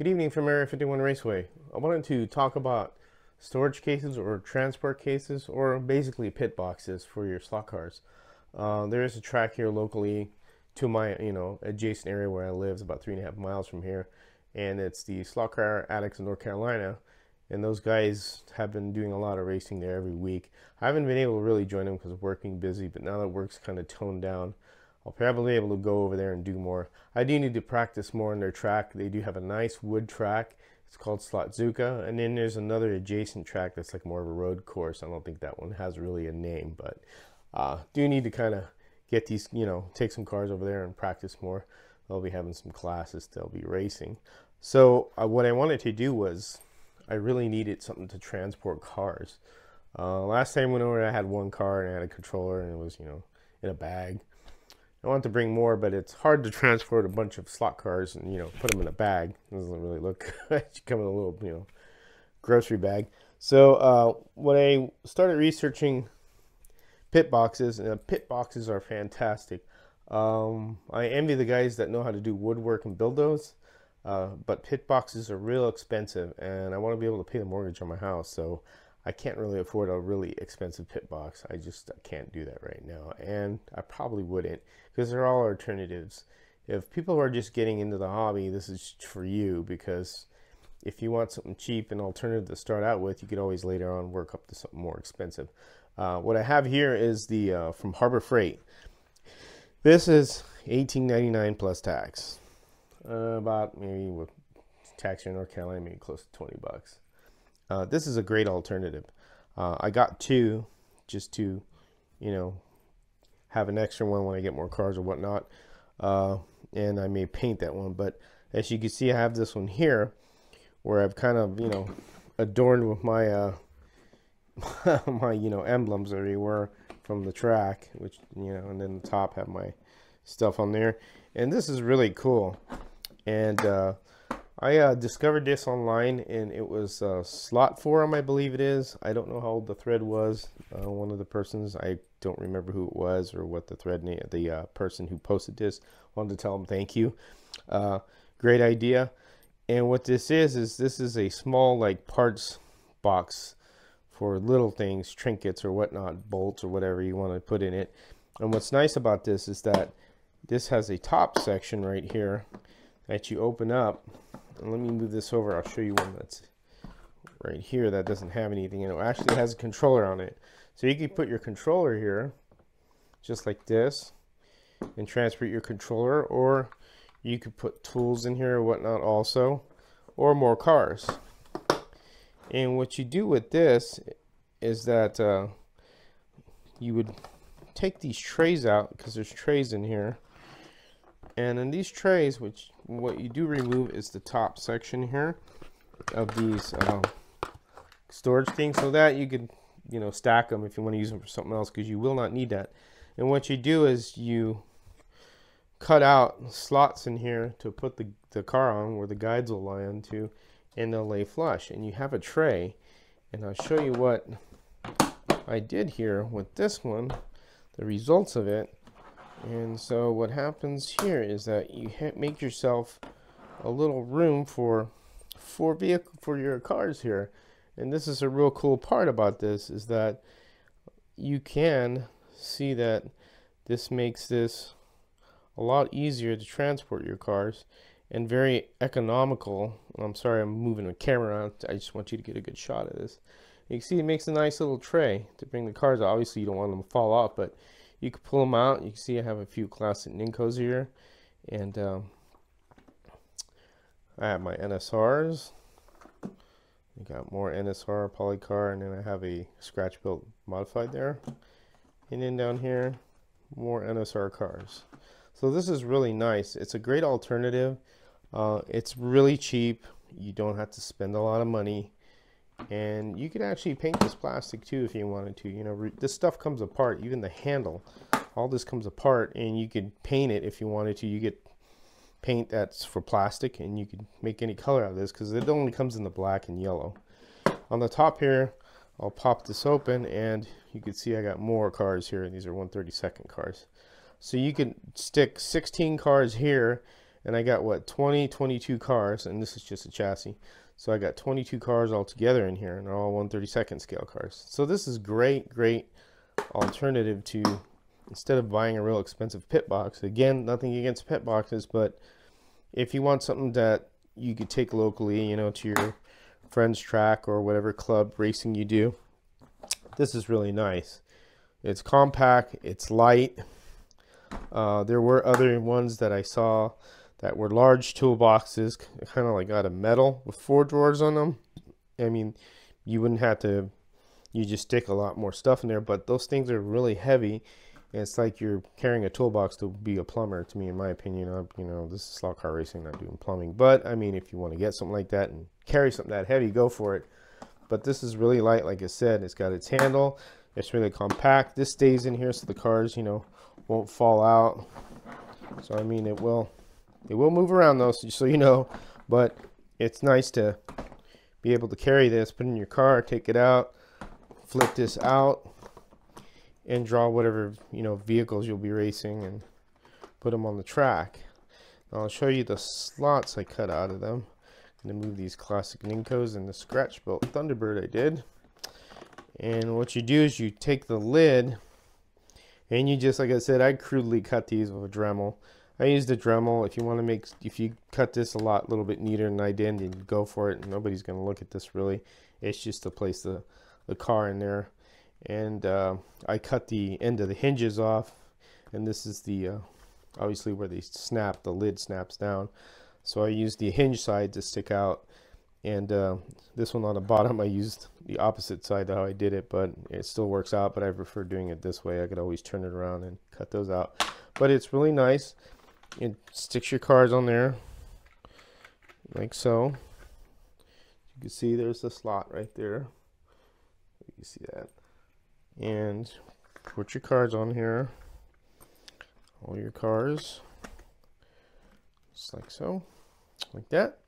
Good evening from Area 51 Raceway. I wanted to talk about storage cases or transport cases or basically pit boxes for your slot cars. There is a track here locally to my adjacent area where I live. It's about 3.5 miles from here, and it's the Slot Car Addicts in North Carolina. And those guys have been doing a lot of racing there every week. I haven't been able to really join them because of work being busy, but now that work's kind of toned down, I'll probably be able to go over there and do more. I do need to practice more on their track. They do have a nice wood track. It's called Slotzuka. And then there's another adjacent track that's like more of a road course. I don't think that one has really a name, but do need to kind of get these, take some cars over there and practice more. They'll be having some classes. They'll be racing. So what I wanted to do was I really needed something to transport cars. Last time I went over, I had one car and I had a controller and it was, in a bag. I want to bring more, but it's hard to transport a bunch of slot cars and, put them in a bag. It doesn't really look, it come in a little, grocery bag. So when I started researching pit boxes, and pit boxes are fantastic. I envy the guys that know how to do woodwork and build those. But pit boxes are real expensive, and I want to be able to pay the mortgage on my house, so I can't really afford a really expensive pit box. I can't do that right now, and I probably wouldn't, because they're all alternatives. If people are just getting into the hobby, this is for you, because if you want something cheap and alternative to start out with, you could always later on work up to something more expensive. What I have here is the from Harbor Freight. This is $18.99 plus tax. About maybe with tax here in North Carolina, maybe close to 20 bucks. This is a great alternative. I got two just to, have an extra one when I get more cars or whatnot. And I may paint that one, but as you can see, I have this one here where I've kind of, adorned with my, my, emblems everywhere from the track, which, and then the top have my stuff on there. And this is really cool. And I discovered this online, and it was Slot Forum, I believe it is. I don't know how old the thread was. One of the persons, I don't remember who it was or what the thread name, the person who posted this, wanted to tell them thank you. Great idea. And what this is this is a small like parts box for little things, trinkets or whatnot, bolts or whatever you want to put in it. And what's nice about this is that this has a top section right here that you open up. And let me move this over. I'll show you one that's right here that doesn't have anything in it. It actually has a controller on it. So you can put your controller here, just like this, and transfer your controller, or you could put tools in here or whatnot also, or more cars. And what you do with this is that you would take these trays out, because there's trays in here. And in these trays, what you do remove is the top section here of these storage things, so that you could, stack them if you want to use them for something else, because you will not need that. And what you do is you cut out slots in here to put the car on where the guides will lie onto, and they'll lay flush. And you have a tray, and I'll show you what I did here with this one, the results of it. And so what happens here is that you make yourself a little room for your cars here. And this is a real cool part about this, is that you can see that this makes this a lot easier to transport your cars and very economical. I'm sorry, I'm moving the camera around. I just want you to get a good shot of this. You can see it makes a nice little tray to bring the cars out. Obviously you don't want them to fall off, but you can pull them out. You can see I have a few classic Nincos here, and I have my NSRs. I got more NSR polycar, and then I have a scratch built modified there. And then down here, more NSR cars. So this is really nice. It's a great alternative. It's really cheap. You don't have to spend a lot of money. And you could actually paint this plastic too if you wanted to. This stuff comes apart, even the handle, all this comes apart, and you could paint it if you wanted to. You get paint that's for plastic, and you could make any color out of this, because it only comes in the black and yellow. On the top here, I'll pop this open, and you can see I got more cars here, and these are 1/32 cars. So you can stick 16 cars here, and I got what, 22 cars, and this is just a chassis. So I got 22 cars all together in here, and they're all 1/32 scale cars. So this is great alternative to, instead of buying a real expensive pit box. Again, nothing against pit boxes, but if you want something that you could take locally, you know, to your friend's track or whatever club racing you do, this is really nice. It's compact, it's light. There were other ones that I saw that were large toolboxes, kind of like out of metal with 4 drawers on them. I mean, you wouldn't have to, you just stick a lot more stuff in there, but those things are really heavy. And it's like you're carrying a toolbox to be a plumber, to me, in my opinion. You know, this is slot car racing, not doing plumbing. But, I mean, if you want to get something like that and carry something that heavy, go for it. But this is really light, like I said. It's got its handle. It's really compact. This stays in here so the cars, you know, won't fall out. So, I mean, it will move around, though, so you know. But it's nice to be able to carry this, put it in your car, take it out, flip this out, and draw whatever, you know, vehicles you'll be racing and put them on the track. Now I'll show you the slots I cut out of them. I'm going to move these classic Nincos and the scratch built Thunderbird I did. And what you do is you take the lid and you just, like I said, I crudely cut these with a Dremel. I used a Dremel. If you want to make, if you cut this a little bit neater than I did, then go for it. Nobody's going to look at this really. It's just to place the car in there. And I cut the end of the hinges off, and this is the obviously where they snap, the lid snaps down. So I used the hinge side to stick out, and this one on the bottom I used the opposite side to how I did it, but it still works out. But I prefer doing it this way. I could always turn it around and cut those out, but it's really nice. It sticks your cars on there like so. You can see there's the slot right there. You can see that. And put your cards on here, all your cars, just like so, like that.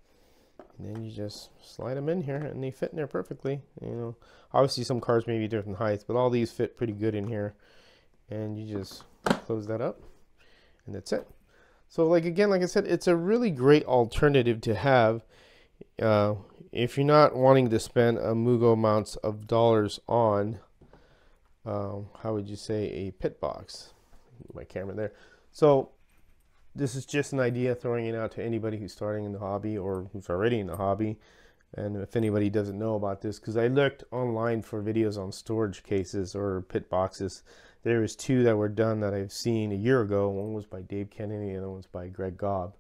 And then you just slide them in here and they fit in there perfectly. You know, obviously some cars may be different heights, but all these fit pretty good in here. And you just close that up and that's it. So like, again, like I said, it's a really great alternative to have if you're not wanting to spend a mugo amounts of dollars on how would you say, a pit box. My camera there. So this is just an idea, throwing it out to anybody who's starting in the hobby or who's already in the hobby. And if anybody doesn't know about this, because I looked online for videos on storage cases or pit boxes. There was 2 that were done that I've seen a year ago. One was by Dave Kennedy and the other one's by Greg Gobb,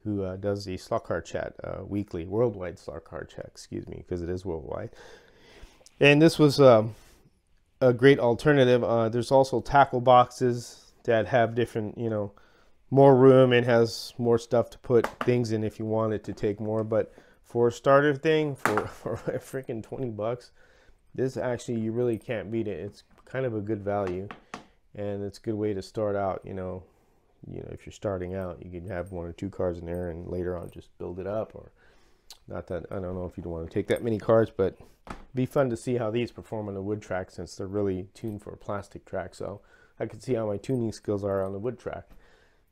who does the Slot Car Chat weekly, worldwide Slot Car Chat, excuse me, because it is worldwide. And this was a great alternative. There's also tackle boxes that have different, you know, more room and has more stuff to put things in if you wanted to take more. But for a starter thing, for a freaking 20 bucks, this actually, you really can't beat it. It's kind of a good value, and it's a good way to start out. You know, if you're starting out, you can have 1 or 2 cars in there and later on just build it up. Or not that, I don't know if you don't want to take that many cars, but it'd be fun to see how these perform on the wood track, since they're really tuned for a plastic track. So I can see how my tuning skills are on the wood track.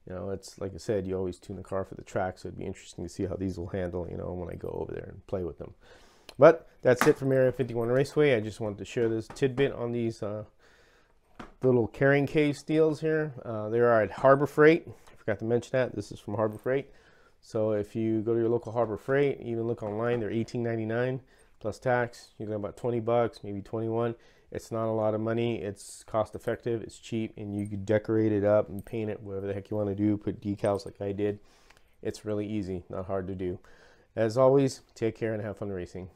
You know, it's like I said, you always tune the car for the track, so it'd be interesting to see how these will handle, you know, when I go over there and play with them. But that's it from Area 51 Raceway. I just wanted to share this tidbit on these little carrying case deals here. They are at Harbor Freight. I forgot to mention that. This is from Harbor Freight. So if you go to your local Harbor Freight, even look online, they're $18.99 plus tax. You're going about 20 bucks, maybe 21. It's not a lot of money. It's cost effective. It's cheap, and you could decorate it up and paint it whatever the heck you want to do. Put decals like I did. It's really easy, not hard to do. As always, take care and have fun racing.